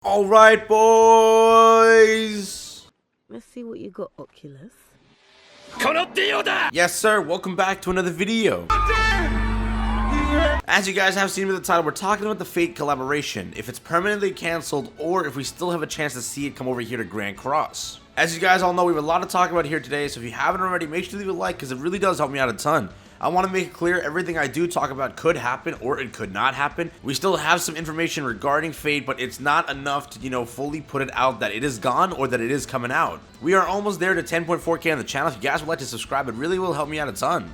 All right, boys. Let's see what you got, Oculus. Yes, sir. Welcome back to another video. As you guys have seen with the title, we're talking about the Fate collaboration, if it's permanently cancelled or if we still have a chance to see it come over here to Grand Cross. As you guys all know, we have a lot to talk about here today, so if you haven't already, make sure to leave a like because it really does help me out a ton. I want to make it clear everything I do talk about could happen or it could not happen. We still have some information regarding Fate, but it's not enough to, fully put it out that it is gone or that it is coming out. We are almost there to 10.4K on the channel. If you guys would like to subscribe, it really will help me out a ton.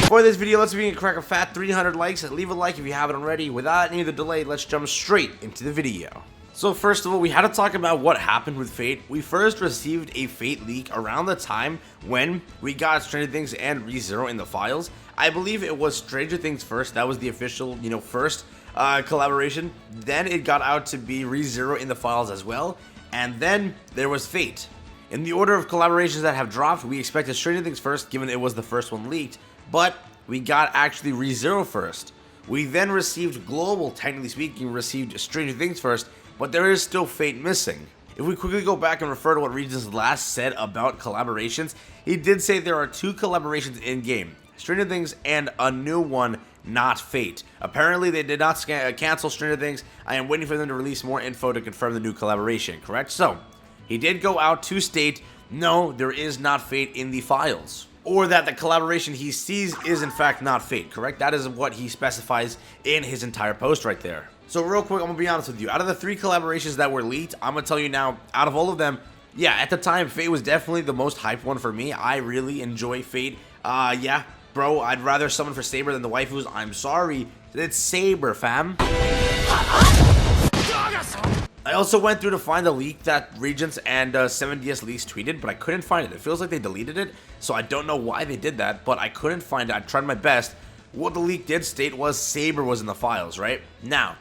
For this video, let's begin to crack a fat 300 likes. Leave a like if you haven't already. Without any of the delay, let's jump straight into the video. So first of all, we had to talk about what happened with Fate. We first received a Fate leak around the time when we got Stranger Things and ReZero in the files. I believe it was Stranger Things first. That was the official, first collaboration. Then it got out to be ReZero in the files as well. And then there was Fate. In the order of collaborations that have dropped, we expected Stranger Things first, given it was the first one leaked. But we got actually ReZero first. We then received Global, technically speaking, received Stranger Things first. But there is still Fate missing. If we quickly go back and refer to what Regis last said about collaborations, he did say there are two collaborations in game, Stranger Things and a new one, not Fate. Apparently they did not cancel Stranger Things. I am waiting for them to release more info to confirm the new collaboration, correct? So, he did go out to state, no, there is not Fate in the files. Or that the collaboration he sees is in fact not Fate, correct? That is what he specifies in his entire post right there. So real quick, I'm going to be honest with you. Out of the 3 collaborations that were leaked, I'm going to tell you now, out of all of them, yeah, at the time, Fate was definitely the most hyped one for me. I really enjoy Fate. Yeah, bro, I'd rather summon for Saber than the waifus. I'm sorry. It's Saber, fam. I also went through to find the leak that Regents and 7DS Leaks tweeted, but I couldn't find it. It feels like they deleted it, so I don't know why they did that, but I couldn't find it. I tried my best. What the leak did state was Saber was in the files, right? Now,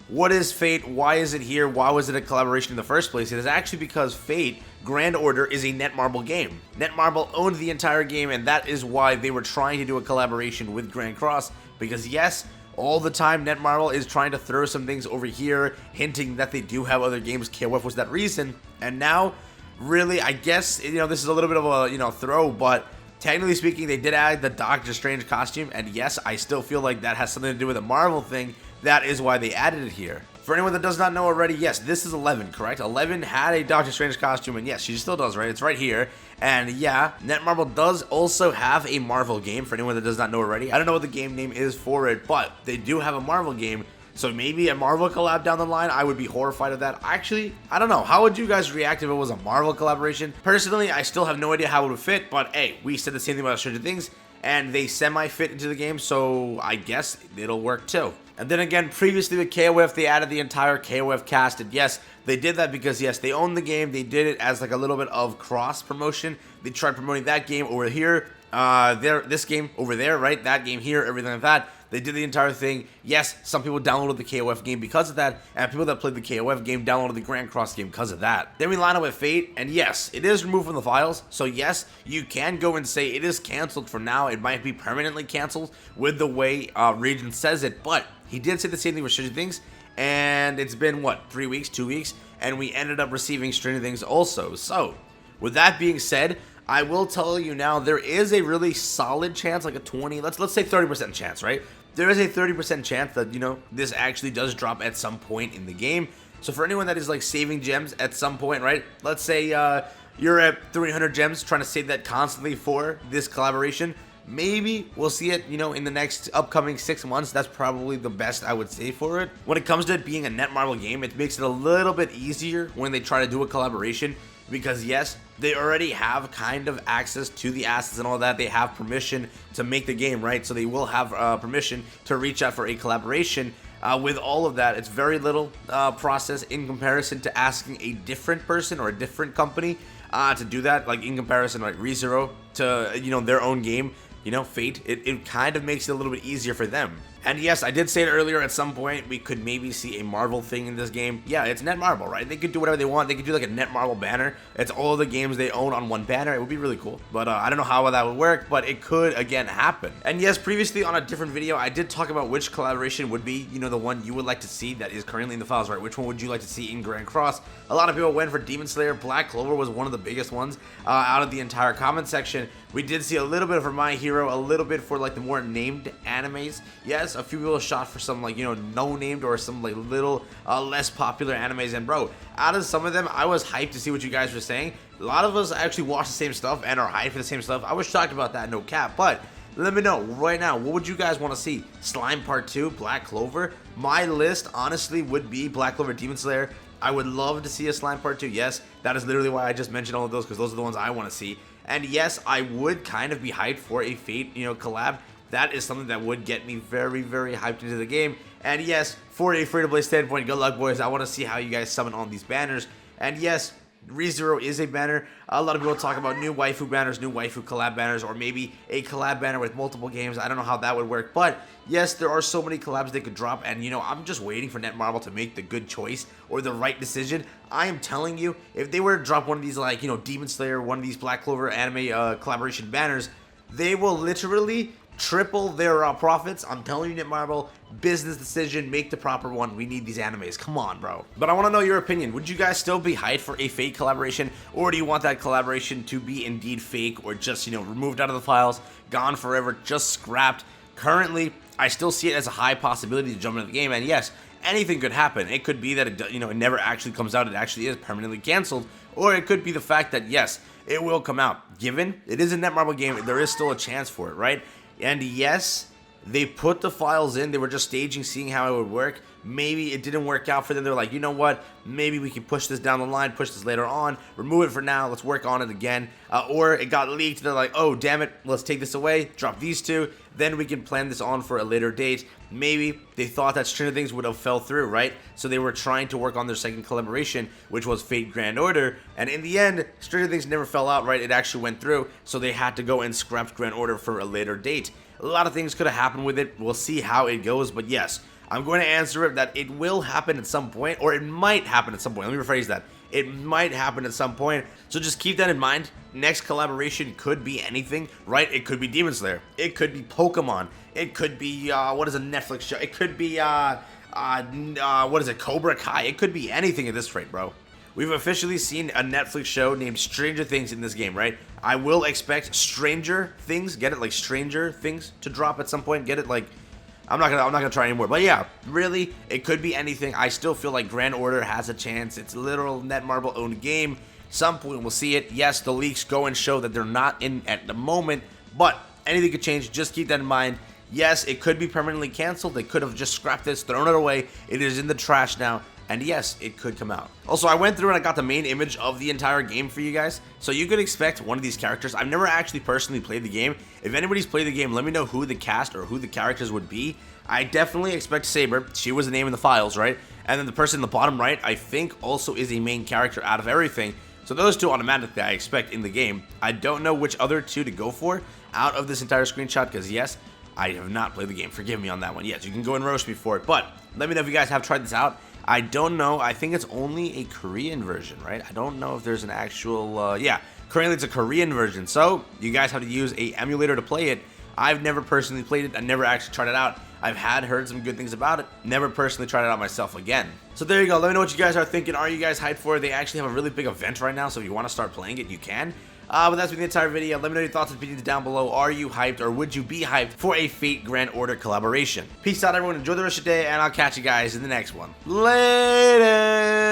what is Fate? Why is it here? Why was it a collaboration in the first place? It is actually because Fate Grand Order is a Netmarble game. Netmarble owned the entire game, and that is why they were trying to do a collaboration with Grand Cross, because yes, all the time Netmarble is trying to throw some things over here, hinting that they do have other games. KOF was that reason, and now, really, I guess, this is a little bit of a, throw, but technically speaking, they did add the Doctor Strange costume, and yes, I still feel like that has something to do with a Marvel thing. That is why they added it here. For anyone that does not know already, yes, this is 11, correct? 11 had a Doctor Strange costume, and yes, she still does, right? It's right here. And yeah, Netmarble does also have a Marvel game, for anyone that does not know already. I don't know what the game name is for it, but they do have a Marvel game. So maybe a Marvel collab down the line. I would be horrified of that. Actually, I don't know. How would you guys react if it was a Marvel collaboration? Personally, I still have no idea how it would fit, but hey, we said the same thing about Stranger Things, and they semi-fit into the game, so I guess it'll work too. And then again, previously with KOF, they added the entire KOF cast, and yes, they did that because yes, they own the game. They did it as like a little bit of cross promotion. They tried promoting that game over here, this game over there, right? That game here, everything like that. They did the entire thing. Yes, some people downloaded the KOF game because of that, and people that played the KOF game downloaded the Grand Cross game because of that. Then we line up with Fate, and yes, it is removed from the files, so yes, you can go and say it is canceled for now. It might be permanently canceled with the way Regent says it, but he did say the same thing with Stranger Things, and it's been, what, 3 weeks, 2 weeks, and we ended up receiving Stranger Things also. So, with that being said, I will tell you now, there is a really solid chance, like a 20, let's say 30% chance, right? There is a 30% chance that, this actually does drop at some point in the game. So for anyone that is like saving gems at some point, right? Let's say you're at 300 gems trying to save that constantly for this collaboration. Maybe we'll see it, in the next upcoming 6 months. That's probably the best I would say for it. When it comes to it being a Netmarble game, it makes it a little bit easier when they try to do a collaboration. Because yes, they already have kind of access to the assets and all that. They have permission to make the game, right? So they will have permission to reach out for a collaboration. With all of that, it's very little process in comparison to asking a different person or a different company to do that. Like in comparison, like ReZero to their own game. Fate, it kind of makes it a little bit easier for them. And yes, I did say it earlier, at some point we could maybe see a Marvel thing in this game. Yeah, it's Netmarble, right? They could do whatever they want. They could do like a Netmarble banner. It's all the games they own on one banner. It would be really cool. But I don't know how that would work, but it could, again, happen. And yes, previously on a different video, I did talk about which collaboration would be, you know, the one you would like to see that is currently in the files, right? Which one would you like to see in Grand Cross? A lot of people went for Demon Slayer. Black Clover was one of the biggest ones out of the entire comment section. We did see a little bit for My Hero, a little bit for like the more named animes. Yes, a few people shot for some like, you know, no named or some like little less popular animes. And bro, out of some of them, I was hyped to see what you guys were saying. A lot of us actually watch the same stuff and are hyped for the same stuff. I was shocked about that, no cap. But let me know right now, what would you guys want to see? Slime Part 2, Black Clover? My list, honestly, would be Black Clover, Demon Slayer. I would love to see a Slime Part 2. Yes, that is literally why I just mentioned all of those, because those are the ones I want to see. And yes, I would kind of be hyped for a Fate, you know, collab. That is something that would get me very, very hyped into the game. And yes, for a free-to-play standpoint, good luck, boys. I want to see how you guys summon on these banners. And yes, ReZero is a banner. A lot of people talk about new waifu banners, new waifu collab banners, or maybe a collab banner with multiple games. I don't know how that would work, but yes, there are so many collabs they could drop, and you know, I'm just waiting for Netmarble to make the good choice or the right decision. I am telling you, if they were to drop one of these, like, you know, Demon Slayer, one of these Black Clover anime collaboration banners, they will literally triple their profits. I'm telling you, Netmarble, business decision, make the proper one. We need these animes. Come on, bro. But I want to know your opinion. Would you guys still be hyped for a Fate collaboration, or do you want that collaboration to be indeed fake, or just, you know, removed out of the files, gone forever, just scrapped? Currently, I still see it as a high possibility to jump into the game, and yes, anything could happen. It could be that it, you know, it never actually comes out. It actually is permanently canceled, or it could be the fact that yes, it will come out. Given it is a Netmarble game, there is still a chance for it, right? And yes, they put the files in. They were just staging, seeing how it would work. Maybe it didn't work out for them. They're like, you know what? Maybe we can push this down the line, push this later on, remove it for now. Let's work on it again. Or it got leaked. They're like, oh, damn it. Let's take this away. Drop these two. Then we can plan this on for a later date. Maybe they thought that Stranger Things would have fell through, right? So they were trying to work on their second collaboration, which was Fate Grand Order. And in the end, Stranger Things never fell out, right? It actually went through. So they had to go and scrap Grand Order for a later date. A lot of things could have happened with it. We'll see how it goes. But yes, I'm going to answer it that it will happen at some point, or it might happen at some point. Let me rephrase that. It might happen at some point. So just keep that in mind. Next collaboration could be anything, right? It could be Demon Slayer. It could be Pokemon. It could be, what is a Netflix show? It could be, what is it, Cobra Kai. It could be anything at this rate, bro. We've officially seen a Netflix show named Stranger Things in this game, right? I will expect Stranger Things, get it, like Stranger Things, to drop at some point. Get it, like, I'm not gonna try anymore. But yeah, really, it could be anything. I still feel like Grand Order has a chance. It's a literal Netmarble owned game. Some point we'll see it. Yes, the leaks go and show that they're not in at the moment, but anything could change. Just keep that in mind. Yes, it could be permanently canceled. They could have just scrapped this, thrown it away. It is in the trash now. And yes, it could come out. Also, I went through and I got the main image of the entire game for you guys. So you could expect one of these characters. I've never actually personally played the game. If anybody's played the game, let me know who the cast or who the characters would be. I definitely expect Saber. She was the name in the files, right? And then the person in the bottom right, I think also is a main character out of everything. So those two automatically I expect in the game. I don't know which other two to go for out of this entire screenshot, because yes, I have not played the game. Forgive me on that one. Yes, you can go and roast me for it. But let me know if you guys have tried this out. I don't know. I think it's only a Korean version, right? I don't know if there's an actual, yeah, currently it's a Korean version. So you guys have to use a emulator to play it. I've never personally played it. I never actually tried it out. I've heard some good things about it. Never personally tried it out myself again. So there you go. Let me know what you guys are thinking. Are you guys hyped for it? They actually have a really big event right now. So if you want to start playing it, you can. But that's been the entire video. Let me know your thoughts and opinions down below. Are you hyped, or would you be hyped for a Fate Grand Order collaboration? Peace out, everyone. Enjoy the rest of your day, and I'll catch you guys in the next one. Later!